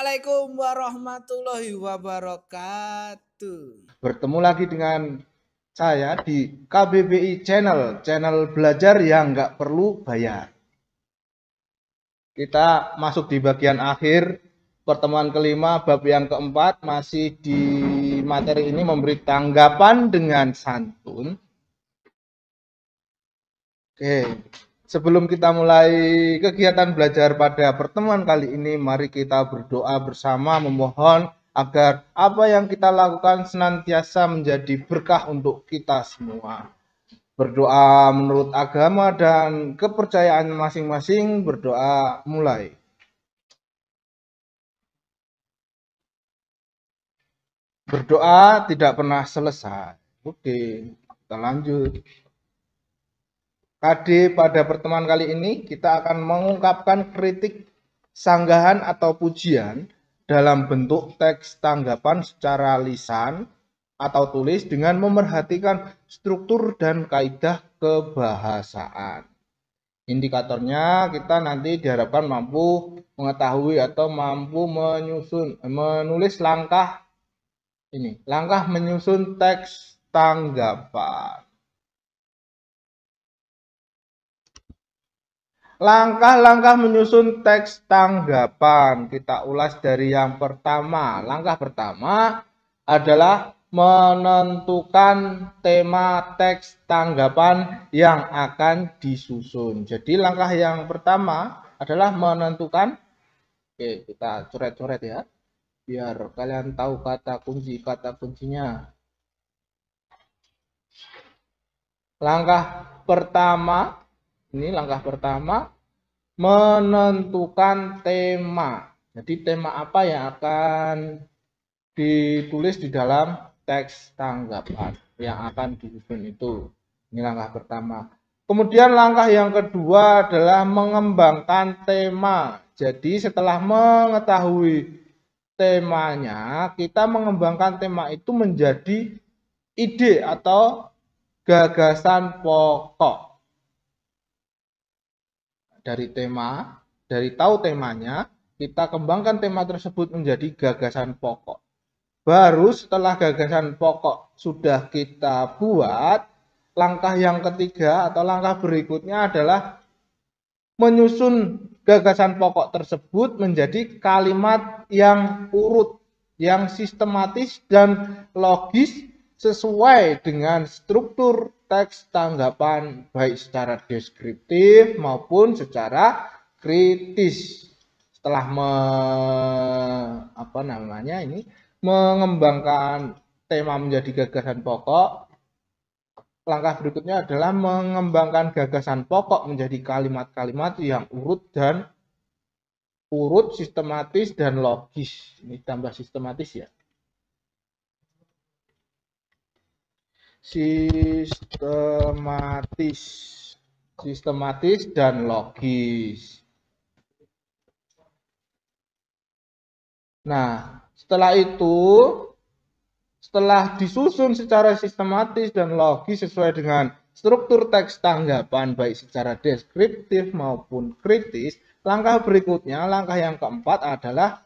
Assalamualaikum warahmatullahi wabarakatuh. Bertemu lagi dengan saya di KBBI channel belajar yang nggak perlu bayar. Kita masuk di bagian akhir pertemuan kelima, bab yang keempat, masih di materi ini memberi tanggapan dengan santun. Oke, sebelum kita mulai kegiatan belajar pada pertemuan kali ini, mari kita berdoa bersama memohon agar apa yang kita lakukan senantiasa menjadi berkah untuk kita semua. Berdoa menurut agama dan kepercayaan masing-masing, berdoa mulai. Berdoa tidak pernah selesai. Oke, kita lanjut. Pada pertemuan kali ini kita akan mengungkapkan kritik, sanggahan atau pujian dalam bentuk teks tanggapan secara lisan atau tulis dengan memerhatikan struktur dan kaidah kebahasaan. Indikatornya kita nanti diharapkan mampu mengetahui atau mampu menulis langkah menyusun teks tanggapan. Langkah-langkah menyusun teks tanggapan kita ulas dari yang pertama. Langkah pertama adalah menentukan tema teks tanggapan yang akan disusun. Jadi langkah yang pertama adalah menentukan, oke kita coret-coret ya, biar kalian tahu kata kuncinya. Langkah pertama, menentukan tema. Jadi tema apa yang akan ditulis di dalam teks tanggapan yang akan disusun itu. Ini langkah pertama. Kemudian langkah yang kedua adalah mengembangkan tema. Jadi setelah mengetahui temanya, kita mengembangkan tema itu menjadi ide atau gagasan pokok. Dari tahu temanya, kita kembangkan tema tersebut menjadi gagasan pokok. Baru setelah gagasan pokok sudah kita buat, langkah yang ketiga atau langkah berikutnya adalah menyusun gagasan pokok tersebut menjadi kalimat yang urut, yang sistematis dan logis sesuai dengan struktur teks tanggapan baik secara deskriptif maupun secara kritis. Setelah mengembangkan tema menjadi gagasan pokok, langkah berikutnya adalah mengembangkan gagasan pokok menjadi kalimat-kalimat yang urut, sistematis dan logis. Ini tambah sistematis ya. Sistematis dan logis. Nah, setelah disusun secara sistematis dan logis sesuai dengan struktur teks tanggapan baik secara deskriptif maupun kritis, langkah berikutnya, langkah yang keempat adalah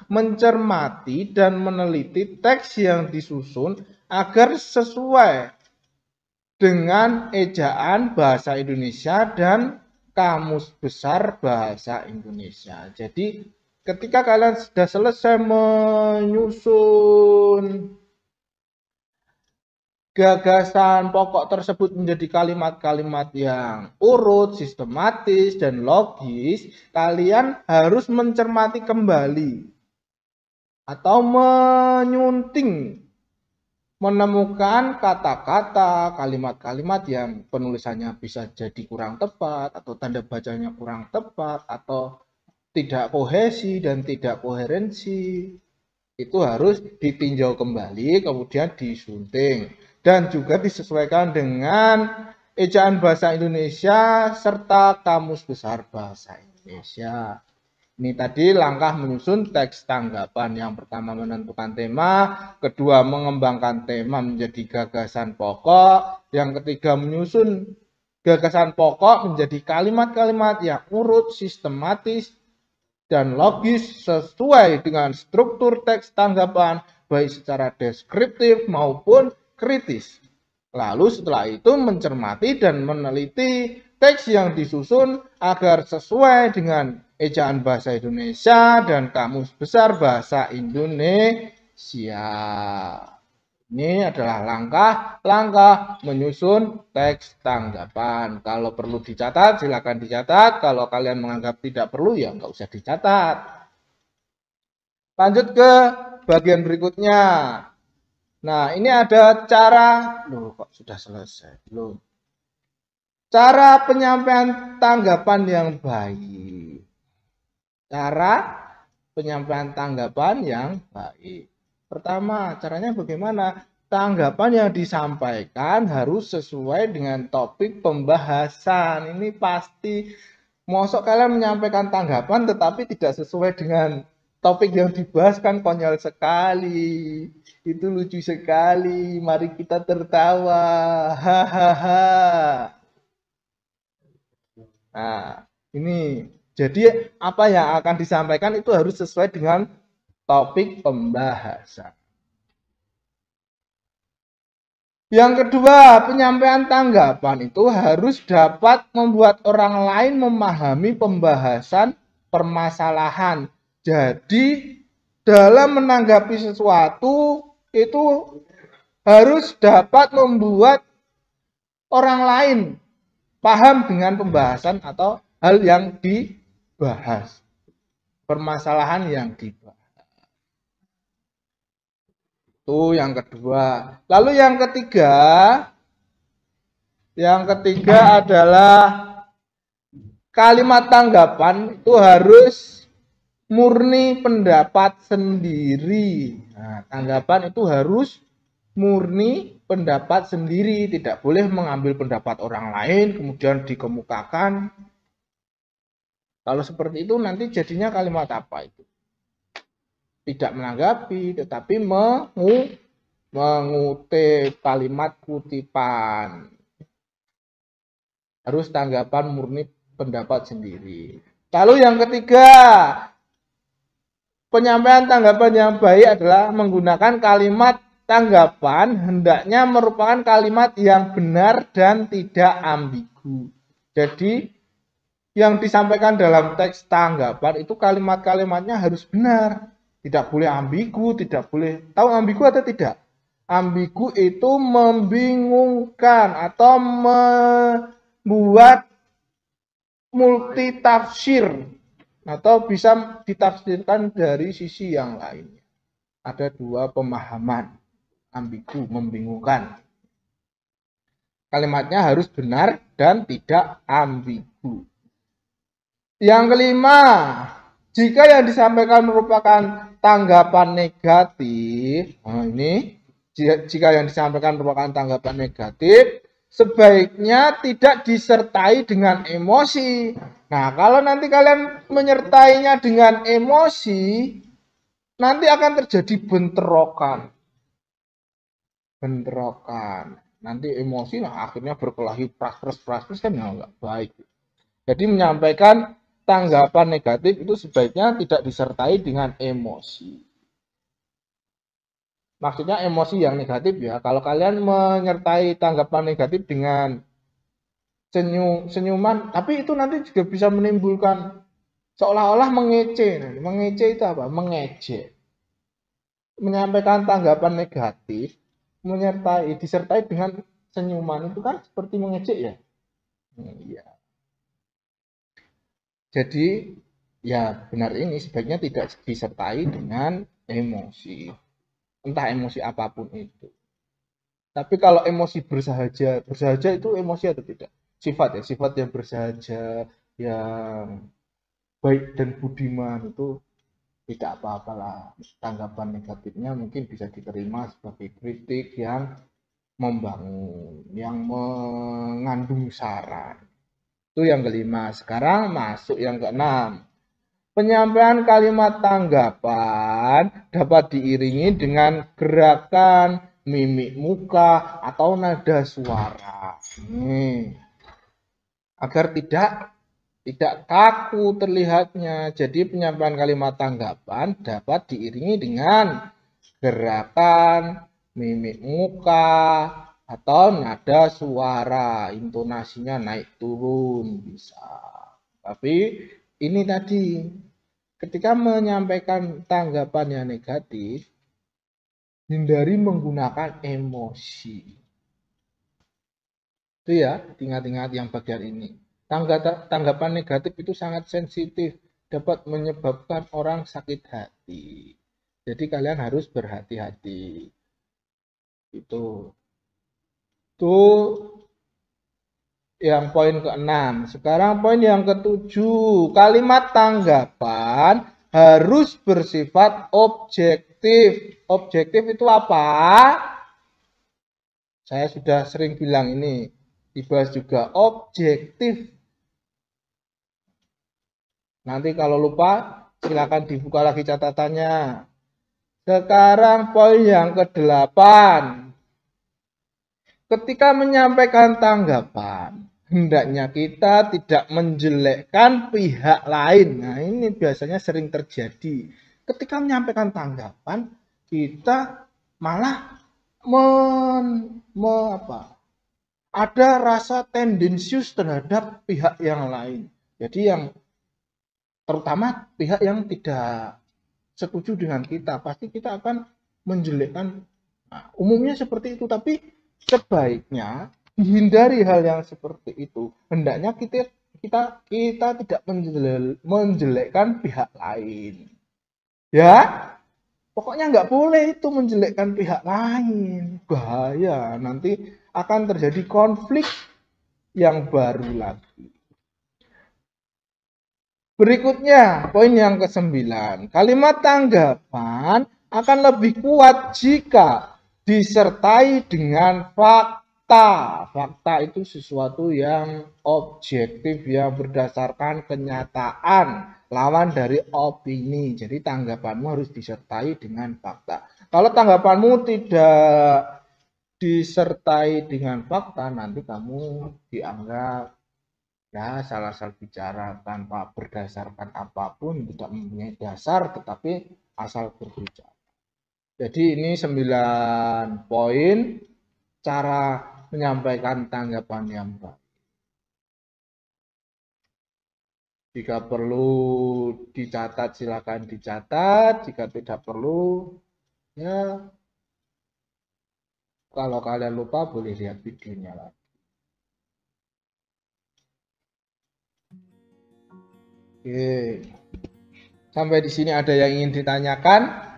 mencermati dan meneliti teks yang disusun agar sesuai dengan ejaan bahasa Indonesia dan Kamus Besar Bahasa Indonesia. Jadi ketika kalian sudah selesai menyusun gagasan pokok tersebut menjadi kalimat-kalimat yang urut, sistematis, dan logis, kalian harus mencermati kembali atau menyunting, menemukan kata-kata, kalimat-kalimat yang penulisannya bisa jadi kurang tepat atau tanda bacanya kurang tepat atau tidak kohesi dan tidak koherensi. Itu harus ditinjau kembali, kemudian disunting dan juga disesuaikan dengan ejaan bahasa Indonesia serta Kamus Besar Bahasa Indonesia. Ini tadi langkah menyusun teks tanggapan. Yang pertama menentukan tema, kedua mengembangkan tema menjadi gagasan pokok, yang ketiga menyusun gagasan pokok menjadi kalimat-kalimat yang urut, sistematis, dan logis sesuai dengan struktur teks tanggapan baik secara deskriptif maupun kritis. Lalu setelah itu mencermati dan meneliti teks yang disusun agar sesuai dengan ejaan bahasa Indonesia dan Kamus Besar Bahasa Indonesia. Ini adalah langkah-langkah menyusun teks tanggapan. Kalau perlu dicatat, silakan dicatat. Kalau kalian menganggap tidak perlu, ya nggak usah dicatat. Lanjut ke bagian berikutnya. Nah, ini ada cara, loh kok sudah selesai, belum. Cara penyampaian tanggapan yang baik. Cara penyampaian tanggapan yang baik. Pertama, caranya bagaimana? Tanggapan yang disampaikan harus sesuai dengan topik pembahasan. Ini pasti. Mosok kalian menyampaikan tanggapan tetapi tidak sesuai dengan topik yang dibahas, kan konyol sekali. Itu lucu sekali. Mari kita tertawa. Hahaha. Nah, ini. Jadi apa yang akan disampaikan itu harus sesuai dengan topik pembahasan. Yang kedua, penyampaian tanggapan itu harus dapat membuat orang lain memahami pembahasan permasalahan. Jadi, dalam menanggapi sesuatu itu harus dapat membuat orang lain paham dengan pembahasan atau hal yang dibahas. Permasalahan yang dibahas. Itu yang kedua. Lalu yang ketiga adalah kalimat tanggapan itu harus murni pendapat sendiri. Nah, tanggapan itu harus murni pendapat sendiri, tidak boleh mengambil pendapat orang lain kemudian dikemukakan. Kalau seperti itu nanti jadinya kalimat apa itu? Tidak menanggapi, tetapi mengutip kalimat kutipan. Harus tanggapan murni pendapat sendiri. Lalu yang ketiga, penyampaian tanggapan yang baik adalah menggunakan kalimat tanggapan hendaknya merupakan kalimat yang benar dan tidak ambigu. Jadi yang disampaikan dalam teks tanggapan itu kalimat-kalimatnya harus benar. Tidak boleh ambigu, tidak boleh. Tahu ambigu atau tidak? Ambigu itu membingungkan atau membuat multitafsir atau bisa ditafsirkan dari sisi yang lainnya. Ada dua pemahaman. Ambigu, membingungkan. Kalimatnya harus benar dan tidak ambigu. Yang kelima, jika yang disampaikan merupakan tanggapan negatif, nah ini jika yang disampaikan merupakan tanggapan negatif, sebaiknya tidak disertai dengan emosi. Nah, kalau nanti kalian menyertainya dengan emosi, nanti akan terjadi bentrokan. Nanti emosi, nah akhirnya berkelahi pras kan nggak baik. Jadi menyampaikan tanggapan negatif itu sebaiknya tidak disertai dengan emosi. Maksudnya emosi yang negatif ya. Kalau kalian menyertai tanggapan negatif dengan senyuman, tapi itu nanti juga bisa menimbulkan seolah-olah mengece. Mengece itu apa? Mengejek. Menyampaikan tanggapan negatif disertai dengan senyuman itu kan seperti mengejek ya. Iya. Jadi ya benar ini sebaiknya tidak disertai dengan emosi. Entah emosi apapun itu. Tapi kalau emosi bersahaja itu emosi atau tidak? Sifat yang bersahaja, yang baik dan budiman itu tidak apa-apalah. Tanggapan negatifnya mungkin bisa diterima sebagai kritik yang membangun, yang mengandung saran. Itu yang kelima. Sekarang masuk yang keenam. Penyampaian kalimat tanggapan dapat diiringi dengan gerakan, mimik muka, atau nada suara. Agar tidak tidak kaku terlihatnya. Jadi penyampaian kalimat tanggapan dapat diiringi dengan gerakan, mimik muka, atau nada suara, intonasinya naik turun bisa. Tapi ini tadi, ketika menyampaikan tanggapan yang negatif, hindari menggunakan emosi. Itu ya, ingat-ingat yang bagian ini. Tanggapan negatif itu sangat sensitif, dapat menyebabkan orang sakit hati. Jadi kalian harus berhati-hati. Itu yang poin ke-6. Sekarang poin yang ke-7. Kalimat tanggapan harus bersifat objektif. Objektif itu apa? Saya sudah sering bilang ini, dibahas juga objektif. Nanti kalau lupa, silakan dibuka lagi catatannya. Sekarang poin yang ke-8. Ketika menyampaikan tanggapan, hendaknya kita tidak menjelekkan pihak lain. Nah, ini biasanya sering terjadi. Ketika menyampaikan tanggapan, kita malah ada rasa tendensius terhadap pihak yang lain. Jadi yang terutama pihak yang tidak setuju dengan kita, pasti kita akan menjelekkan. Nah, umumnya seperti itu, tapi sebaiknya dihindari hal yang seperti itu. Hendaknya kita tidak menjelekkan pihak lain. Ya, pokoknya nggak boleh itu menjelekkan pihak lain. Bahaya, nanti akan terjadi konflik yang baru lagi. Berikutnya, poin yang ke-9. Kalimat tanggapan akan lebih kuat jika disertai dengan fakta. Fakta itu sesuatu yang objektif, yang berdasarkan kenyataan, lawan dari opini. Jadi tanggapanmu harus disertai dengan fakta. Kalau tanggapanmu tidak disertai dengan fakta, nanti kamu dianggap ya salah bicara tanpa berdasarkan apapun, tidak mempunyai dasar, tetapi asal berbicara. Jadi ini 9 poin cara menyampaikan tanggapan yang baik. Jika perlu dicatat silakan dicatat, jika tidak perlu ya kalau kalian lupa boleh lihat videonya lagi. Oke. Sampai di sini ada yang ingin ditanyakan?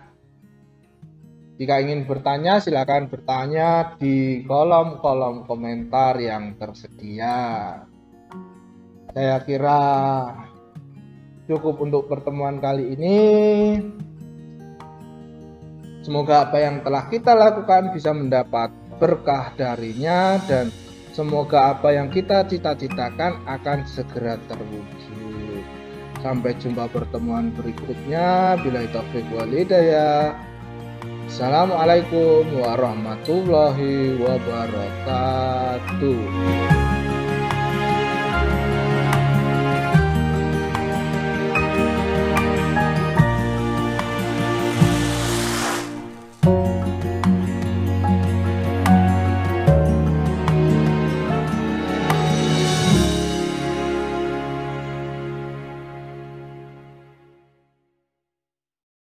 Jika ingin bertanya, silakan bertanya di kolom komentar yang tersedia. Saya kira cukup untuk pertemuan kali ini. Semoga apa yang telah kita lakukan bisa mendapat berkah darinya, dan semoga apa yang kita cita-citakan akan segera terwujud. Sampai jumpa pertemuan berikutnya. Billahi taufiq wal hidayah. Assalamualaikum warahmatullahi wabarakatuh.